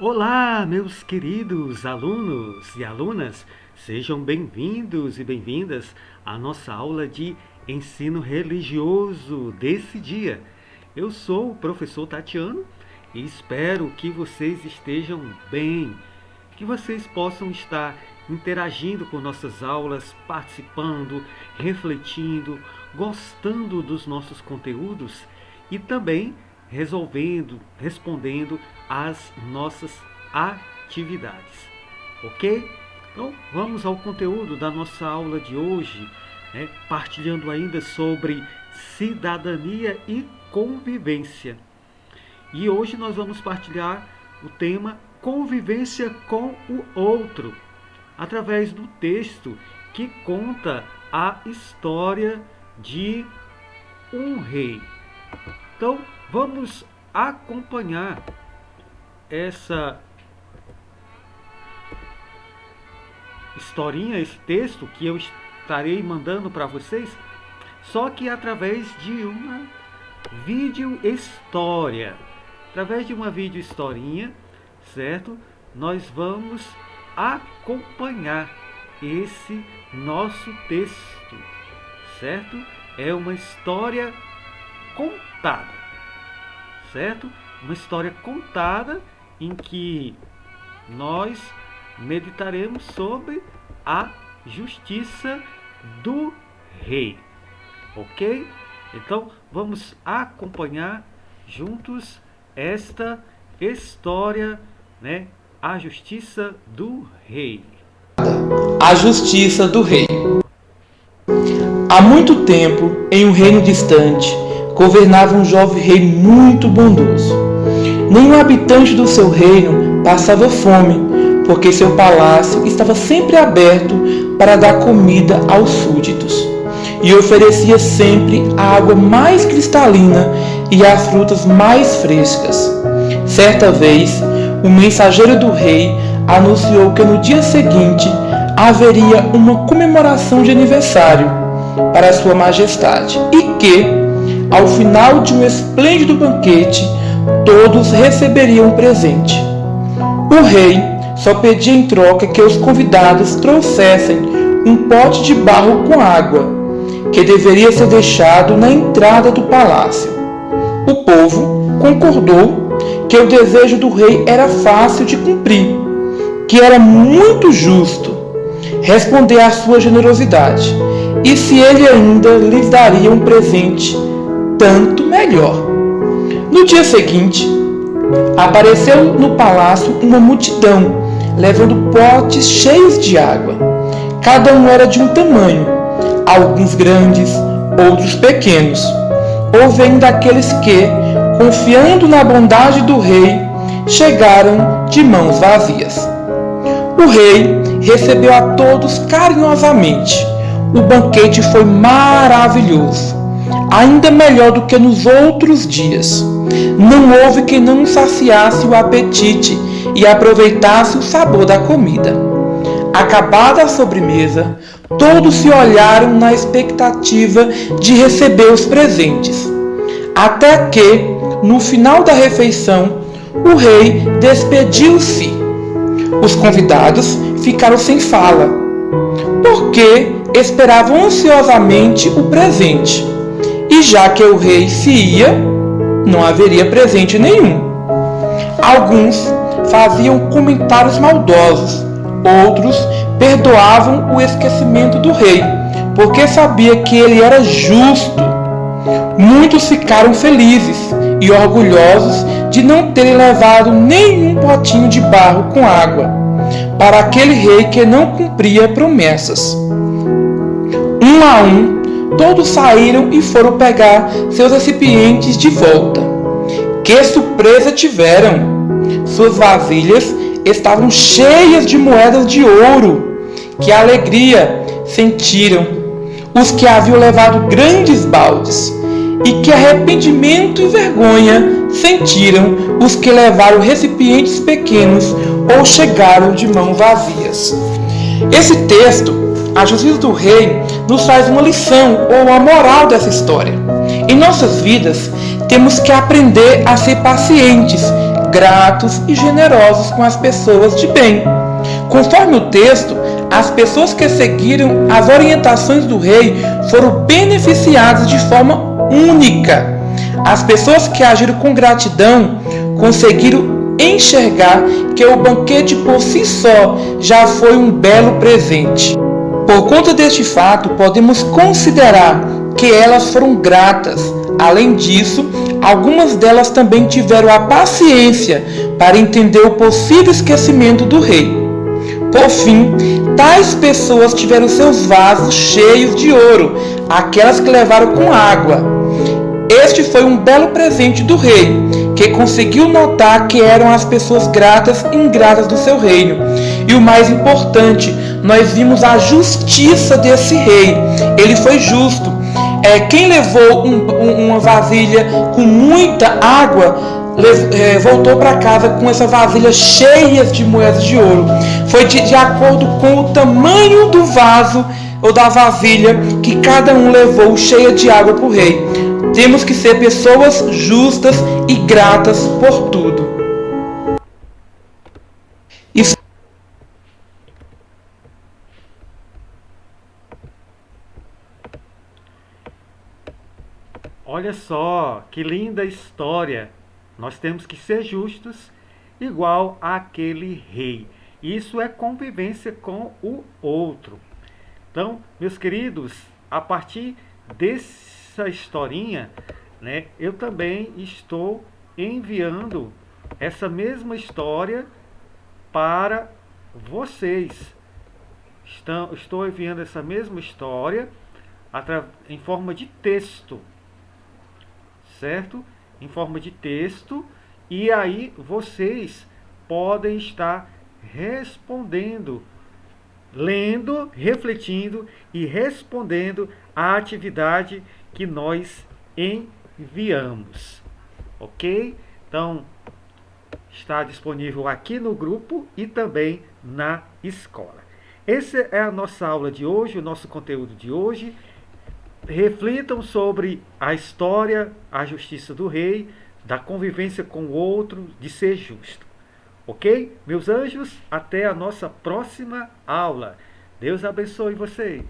Olá, meus queridos alunos e alunas, sejam bem-vindos e bem-vindas à nossa aula de ensino religioso desse dia. Eu sou o professor Tatiano e espero que vocês estejam bem, que vocês possam estar interagindo com nossas aulas, participando, refletindo, gostando dos nossos conteúdos e também respondendo às nossas atividades, ok? Então, vamos ao conteúdo da nossa aula de hoje, partilhando ainda sobre cidadania e convivência. E hoje nós vamos partilhar o tema convivência com o outro, através do texto que conta a história de um rei. Então, vamos acompanhar essa historinha, esse texto que eu estarei mandando para vocês, só que através de uma vídeo-história. Através de uma vídeo-historinha, certo? Nós vamos acompanhar esse nosso texto, certo? É uma história contada, certo? Uma história contada em que nós meditaremos sobre a justiça do rei, ok? Então, vamos acompanhar juntos esta história, A justiça do rei. A justiça do rei. Há muito tempo, em um reino distante, governava um jovem rei muito bondoso. Nenhum habitante do seu reino passava fome, porque seu palácio estava sempre aberto para dar comida aos súditos, e oferecia sempre a água mais cristalina e as frutas mais frescas. Certa vez, o mensageiro do rei anunciou que no dia seguinte haveria uma comemoração de aniversário para sua majestade e que, ao final de um esplêndido banquete, todos receberiam um presente. O rei só pedia em troca que os convidados trouxessem um pote de barro com água, que deveria ser deixado na entrada do palácio. O povo concordou que o desejo do rei era fácil de cumprir, que era muito justo responder à sua generosidade, e se ele ainda lhes daria um presente, tanto melhor. No dia seguinte, apareceu no palácio uma multidão, levando potes cheios de água. Cada um era de um tamanho, alguns grandes, outros pequenos. Houve ainda aqueles que, confiando na bondade do rei, chegaram de mãos vazias. O rei recebeu a todos carinhosamente. O banquete foi maravilhoso, ainda melhor do que nos outros dias. Não houve quem não saciasse o apetite e aproveitasse o sabor da comida. Acabada a sobremesa, todos se olharam na expectativa de receber os presentes. Até que, no final da refeição, o rei despediu-se. Os convidados ficaram sem fala, porque esperavam ansiosamente o presente. E já que o rei se ia, não haveria presente nenhum. Alguns faziam comentários maldosos, outros perdoavam o esquecimento do rei, porque sabia que ele era justo. Muitos ficaram felizes e orgulhosos de não terem levado nenhum potinho de barro com água para aquele rei que não cumpria promessas. Um a um, todos saíram e foram pegar seus recipientes de volta. Que surpresa tiveram! Suas vasilhas estavam cheias de moedas de ouro. Que alegria sentiram os que haviam levado grandes baldes! E que arrependimento e vergonha sentiram os que levaram recipientes pequenos ou chegaram de mãos vazias. Esse texto, A Justiça do Rei, nos traz uma lição ou a moral dessa história. Em nossas vidas, temos que aprender a ser pacientes, gratos e generosos com as pessoas de bem. Conforme o texto, as pessoas que seguiram as orientações do rei foram beneficiadas de forma única. As pessoas que agiram com gratidão conseguiram enxergar que o banquete por si só já foi um belo presente. Por conta deste fato, podemos considerar que elas foram gratas. Além disso, algumas delas também tiveram a paciência para entender o possível esquecimento do rei. Por fim, tais pessoas tiveram seus vasos cheios de ouro, aquelas que levaram com água. Este foi um belo presente do rei, que conseguiu notar que eram as pessoas gratas e ingratas do seu reino. E o mais importante, nós vimos a justiça desse rei. Ele foi justo. Quem levou uma vasilha com muita água, voltou para casa com essa vasilha cheia de moedas de ouro. Foi de acordo com o tamanho do vaso ou da vasilha que cada um levou cheia de água para o rei. Temos que ser pessoas justas e gratas por tudo. Olha só, que linda história! Nós temos que ser justos, igual àquele rei. Isso é convivência com o outro. Então, meus queridos, a partir dessa historinha, né, eu também estou enviando essa mesma história para vocês. Estou enviando essa mesma história em forma de texto, certo? Em forma de texto, e aí vocês podem estar respondendo, lendo, refletindo e respondendo à atividade que nós enviamos, ok? Então, está disponível aqui no grupo e também na escola. Essa é a nossa aula de hoje, o nosso conteúdo de hoje. Reflitam sobre a história, a justiça do rei, da convivência com o outro, de ser justo. Ok? Meus anjos, até a nossa próxima aula. Deus abençoe vocês.